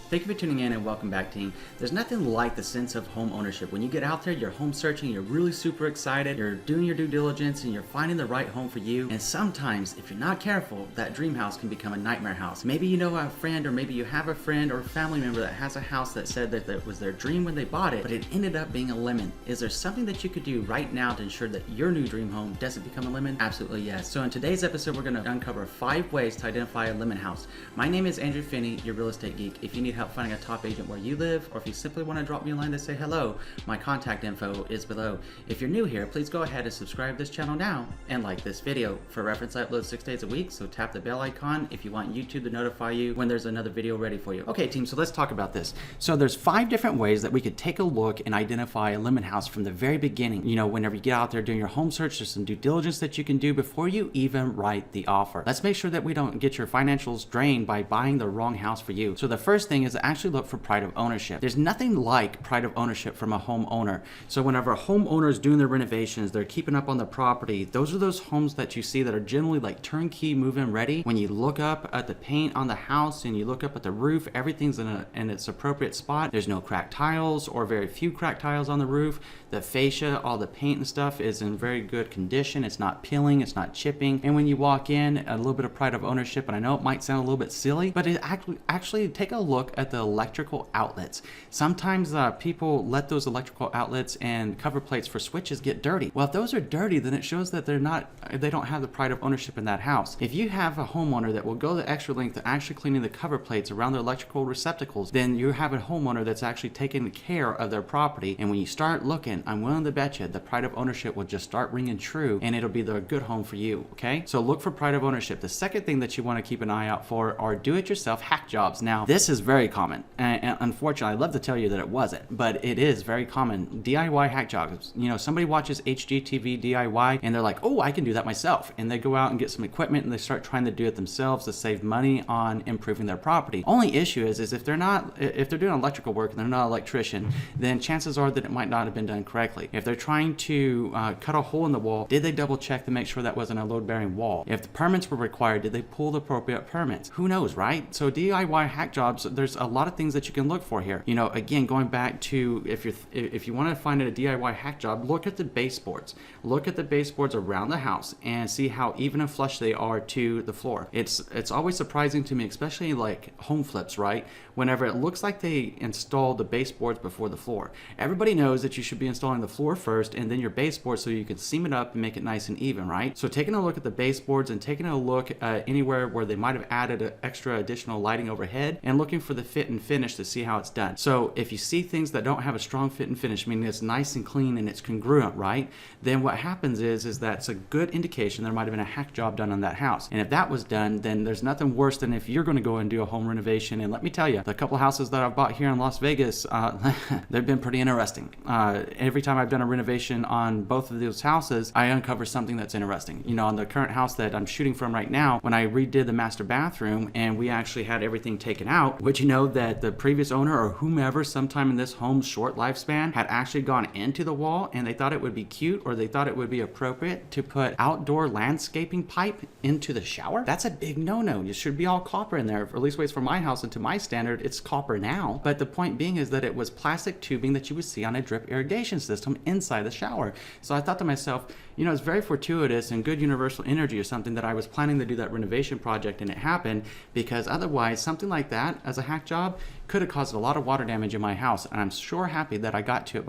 Thank you for tuning in and welcome back, team. There's nothing like the sense of home ownership. When you get out there, you're home searching, you're really super excited, you're doing your due diligence, and you're finding the right home for you. And sometimes, if you're not careful, that dream house can become a nightmare house. Maybe you know a friend, or maybe you have a friend or family member that has a house that said that it was their dream when they bought it, but it ended up being a lemon. Is there something that you could do right now to ensure that your new dream home doesn't become a lemon? Absolutely yes. So in today's episode, we're going to uncover 5 ways to identify a lemon house. My name is Andrew Finney, your real estate geek. If you need help finding a top agent where you live, or if you simply want to drop me a line to say hello, my contact info is below. If you're new here, please go ahead and subscribe to this channel now and like this video. For reference, I upload 6 days a week, so tap the bell icon if you want YouTube to notify you when there's another video ready for you. Okay, team, so let's talk about this. So there's 5 different ways that we could take a look and identify a lemon house from the very beginning. You know, whenever you get out there doing your home search, there's some due diligence that you can do before you even write the offer. Let's make sure that we don't get your financials drained by buying the wrong house for you. So the first thing is to actually look for pride of ownership. There's nothing like pride of ownership from a homeowner. So whenever a homeowner is doing their renovations, they're keeping up on the property, those are those homes that you see that are generally like turnkey, move-in ready. When you look up at the paint on the house and you look up at the roof, everything's in its appropriate spot. There's no cracked tiles or very few cracked tiles on the roof. The fascia, all the paint and stuff is in very good condition. It's not peeling, it's not chipping. And when you walk in, a little bit of pride of ownership, and I know it might sound a little bit silly, but it actually take a look at the electrical outlets. Sometimes people let those electrical outlets and cover plates for switches get dirty. Well, if those are dirty, then it shows that they don't have the pride of ownership in that house. If you have a homeowner that will go the extra length to actually cleaning the cover plates around the electrical receptacles, then you have a homeowner that's actually taking care of their property. And when you start looking, I'm willing to bet you the pride of ownership will just start ringing true, and it'll be the good home for you. Okay, so look for pride of ownership. The second thing that you want to keep an eye out for are do-it-yourself hack jobs. Now, this is very common, and unfortunately, I'd love to tell you that it wasn't, but it is very common. DIY hack jobs. You know, somebody watches HGTV DIY and they're like, oh, I can do that myself. And they go out and get some equipment and they start trying to do it themselves to save money on improving their property. Only issue is if they're doing electrical work and they're not an electrician, then chances are that it might not have been done correctly. If they're trying to cut a hole in the wall, did they double check to make sure that wasn't a load-bearing wall? If the permits were required, did they pull the appropriate permits? Who knows, right? So DIY hack jobs, there's a lot of things that you can look for here. You know, again, going back to if you want to find a DIY hack job, look at the baseboards. Look at the baseboards around the house and see how even and flush they are to the floor. It's always surprising to me, especially like home flips, right? Whenever it looks like they installed the baseboards before the floor. Everybody knows that you should be installing the floor first and then your baseboard so you can seam it up and make it nice and even, right? So taking a look at the baseboards and taking a look at anywhere where they might have added an extra additional lighting overhead and looking for the fit and finish to see how it's done. So if you see things that don't have a strong fit and finish, meaning it's nice and clean and it's congruent, right? Then what happens is that's a good indication there might have been a hack job done on that house. And if that was done, then there's nothing worse than if you're going to go and do a home renovation. And let me tell you, the couple houses that I've bought here in Las Vegas, they've been pretty interesting. Every time I've done a renovation on both of those houses, I uncover something that's interesting. You know, on the current house that I'm shooting from right now, when I redid the master bathroom and we actually had everything taken out, would you know that the previous owner or whomever sometime in this home's short lifespan had actually gone into the wall and they thought it would be cute or they thought it would be appropriate to put outdoor landscaping pipe into the shower? That's a big no-no. You should be all copper in there, or at least ways for my house, and to my standard, it's copper now. But the point being is that it was plastic tubing that you would see on a drip irrigation system inside the shower. So I thought to myself, you know, it's very fortuitous and good universal energy or something that I was planning to do that renovation project and it happened, because otherwise something like that as a hack job could have caused a lot of water damage in my house, and I'm sure happy that I got to it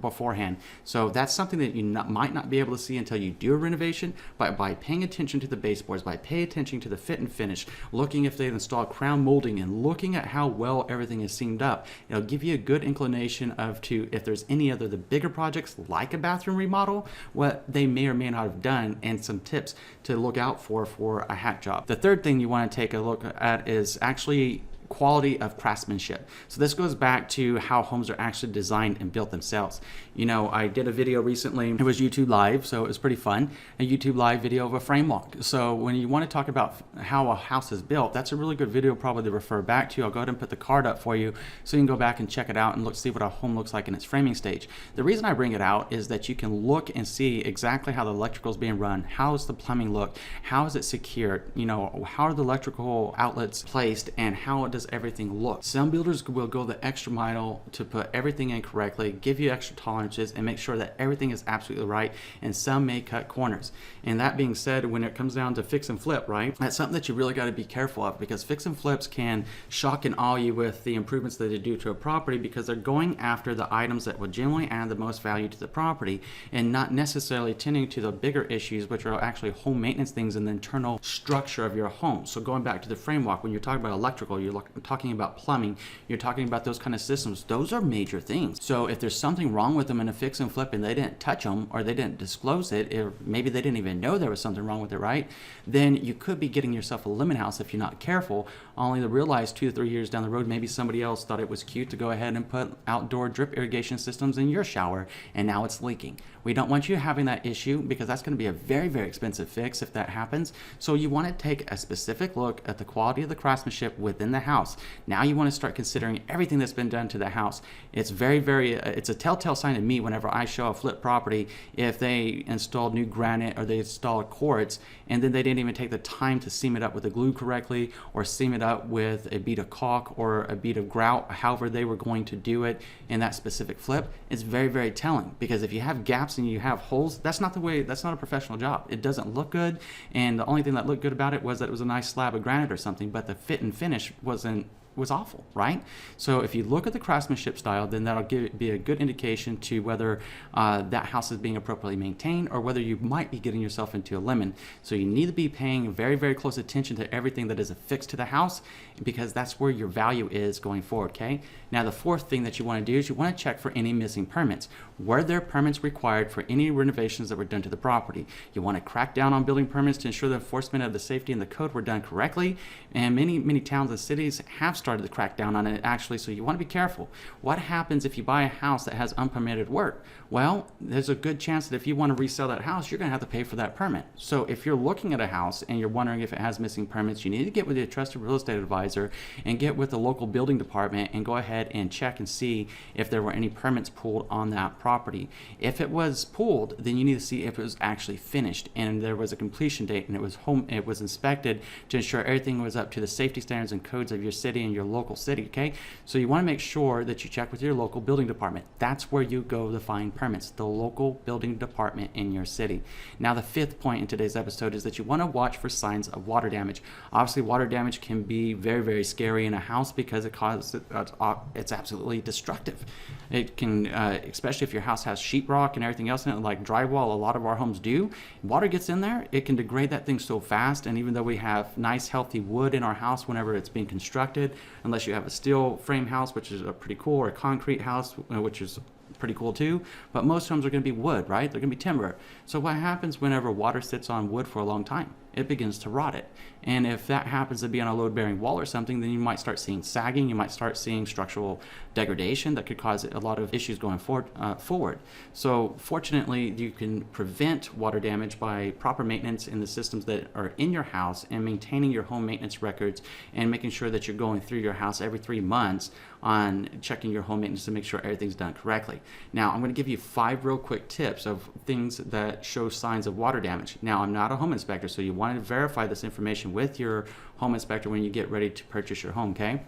beforehand. So that's something that you might not be able to see until you do a renovation, but by paying attention to the baseboards, by paying attention to the fit and finish, looking if they've installed crown molding and looking at how well everything is seamed up, it'll give you a good inclination of if there's any other the bigger projects like a bathroom remodel, what they may or may not have done, and some tips to look out for a hack job. The third thing you want to take a look at is actually quality of craftsmanship. So this goes back to how homes are actually designed and built themselves. You know, I did a video recently, it was YouTube Live, so it was pretty fun, a YouTube Live video of a frame walk. So when you want to talk about how a house is built, that's a really good video probably to refer back to. I'll go ahead and put the card up for you so you can go back and check it out and see what a home looks like in its framing stage. The reason I bring it out is that you can look and see exactly how the electrical is being run, how does the plumbing look, how is it secured, you know, how are the electrical outlets placed, and how does does everything look. Some builders will go the extra mile to put everything in correctly, give you extra tolerances, and make sure that everything is absolutely right, and some may cut corners. And that being said, when it comes down to fix and flip, right, that's something that you really got to be careful of, because fix and flips can shock and awe you with the improvements that they do to a property, because they're going after the items that would generally add the most value to the property and not necessarily tending to the bigger issues, which are actually home maintenance things in the internal structure of your home. So going back to the framework, when you're talking about electrical, you're talking about plumbing, you're talking about those kind of systems, those are major things. So if there's something wrong with them in a fix and flip and they didn't touch them, or they didn't disclose it, or maybe they didn't even know there was something wrong with it, right, then you could be getting yourself a lemon house if you're not careful, only to realize 2 to 3 years down the road, maybe somebody else thought it was cute to go ahead and put outdoor drip irrigation systems in your shower, and now it's leaking. We don't want you having that issue, because that's going to be a very, very expensive fix if that happens. So you want to take a specific look at the quality of the craftsmanship within the house. Now you want to start considering everything that's been done to the house. It's it's a telltale sign to me whenever I show a flip property if they installed new granite or they installed quartz and then they didn't even take the time to seam it up with the glue correctly, or seam it up with a bead of caulk or a bead of grout, however they were going to do it in that specific flip. It's very, very telling, because if you have gaps and you have holes, that's not a professional job. It doesn't look good, and the only thing that looked good about it was that it was a nice slab of granite or something, but the fit and finish was awful, right? So if you look at the craftsmanship style, then that'll be a good indication to whether that house is being appropriately maintained, or whether you might be getting yourself into a lemon. So you need to be paying very, very close attention to everything that is affixed to the house, because that's where your value is going forward, okay? Now the fourth thing that you want to do is you want to check for any missing permits. Were there permits required for any renovations that were done to the property? You want to crack down on building permits to ensure the enforcement of the safety and the code were done correctly, and many towns and cities have started to crack down on it actually, so you want to be careful. What happens if you buy a house that has unpermitted work? Well, there's a good chance that if you want to resell that house, you're going to have to pay for that permit. So if you're looking at a house and you're wondering if it has missing permits, you need to get with a trusted real estate advisor and get with the local building department and go ahead and check and see if there were any permits pulled on that property. If it was pulled, then you need to see if it was actually finished and there was a completion date and it was inspected to ensure everything was up to the safety standards and codes of your city and your local city, okay? So you want to make sure that you check with your local building department. That's where you go to find permits, the local building department in your city. Now the fifth point in today's episode is that you want to watch for signs of water damage. Obviously water damage can be very, very scary in a house because it's absolutely destructive. It can, especially if your house has sheetrock and everything else in it, like drywall, a lot of our homes do. Water gets in there, it can degrade that thing so fast, and even though we have nice healthy wood in our house whenever it's being constructed, unless you have a steel frame house, which is pretty cool, or a concrete house, which is pretty cool too, but most homes are going to be wood, right? They're going to be timber. So what happens whenever water sits on wood for a long time? It begins to rot it. And if that happens to be on a load-bearing wall or something, then you might start seeing sagging, you might start seeing structural degradation that could cause a lot of issues going forward. So fortunately, you can prevent water damage by proper maintenance in the systems that are in your house and maintaining your home maintenance records and making sure that you're going through your house every 3 months on checking your home maintenance to make sure everything's done correctly. Now, I'm going to give you 5 real quick tips of things that show signs of water damage. Now, I'm not a home inspector, so you want to verify this information with your home inspector when you get ready to purchase your home, okay?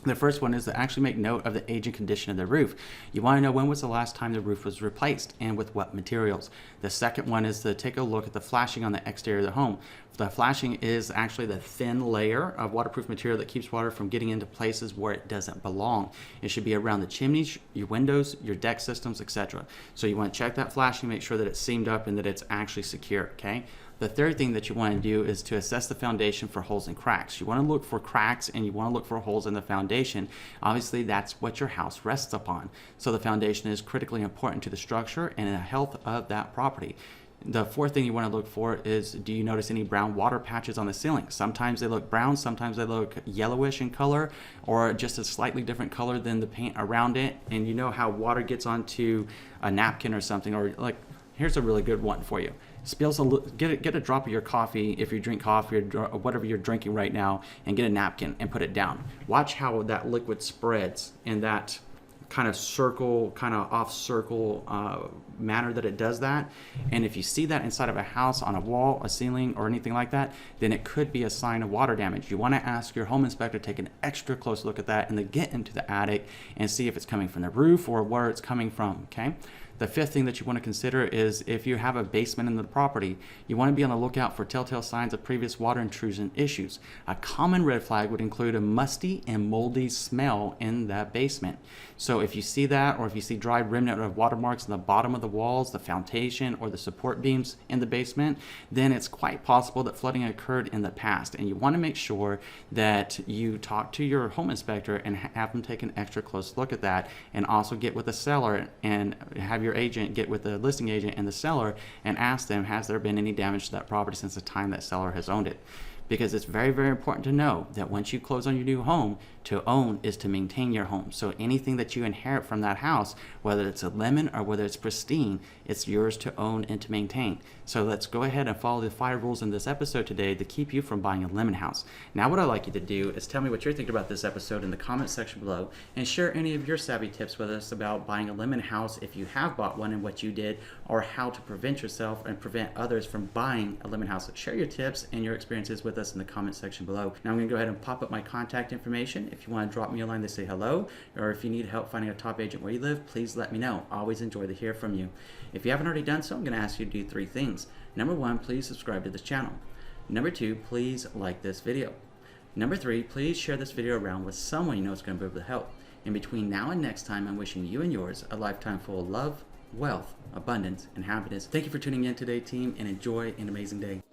The first one is to actually make note of the age and condition of the roof. You want to know when was the last time the roof was replaced and with what materials. The second one is to take a look at the flashing on the exterior of the home. The flashing is actually the thin layer of waterproof material that keeps water from getting into places where it doesn't belong. It should be around the chimneys, your windows, your deck systems, etc. So you want to check that flashing, make sure that it's seamed up and that it's actually secure, okay? The third thing that you want to do is to assess the foundation for holes and cracks. You want to look for cracks and you want to look for holes in the foundation. Obviously, that's what your house rests upon. So the foundation is critically important to the structure and the health of that property. The fourth thing you want to look for is, do you notice any brown water patches on the ceiling? Sometimes they look brown, sometimes they look yellowish in color, or just a slightly different color than the paint around it. And you know how water gets onto a napkin or something, or like, here's a really good one for you. Spills get a drop of your coffee if you drink coffee or whatever you're drinking right now, and get a napkin and put it down. Watch how that liquid spreads and that kind of circle, kind of off circle manner that it does that. And if you see that inside of a house, on a wall, a ceiling, or anything like that, then it could be a sign of water damage. You want to ask your home inspector to take an extra close look at that and then get into the attic and see if it's coming from the roof or where it's coming from, okay? The fifth thing that you want to consider is if you have a basement in the property, you want to be on the lookout for telltale signs of previous water intrusion issues. A common red flag would include a musty and moldy smell in that basement. So if you see that, or if you see dry remnant of watermarks in the bottom of the walls, the foundation, or the support beams in the basement, then it's quite possible that flooding occurred in the past. And you want to make sure that you talk to your home inspector and have them take an extra close look at that, and also get with the seller and have your agent get with the listing agent and the seller and ask them, has there been any damage to that property since the time that seller has owned it? Because it's very, very important to know that once you close on your new home, to own is to maintain your home. So anything that you inherit from that house, whether it's a lemon or whether it's pristine, it's yours to own and to maintain. So let's go ahead and follow the 5 rules in this episode today to keep you from buying a lemon house. Now what I'd like you to do is tell me what you're thinking about this episode in the comment section below, and share any of your savvy tips with us about buying a lemon house if you have bought one and what you did, or how to prevent yourself and prevent others from buying a lemon house. Share your tips and your experiences with us in the comment section below. Now I'm going to go ahead and pop up my contact information. If you want to drop me a line to say hello, or if you need help finding a top agent where you live, please let me know. I always enjoy to hear from you. If you haven't already done so, I'm going to ask you to do 3 things. Number 1, please subscribe to this channel. Number 2, please like this video. Number 3, please share this video around with someone you know is going to be able to help. In between now and next time, I'm wishing you and yours a lifetime full of love, wealth, abundance, and happiness. Thank you for tuning in today, team, and enjoy an amazing day.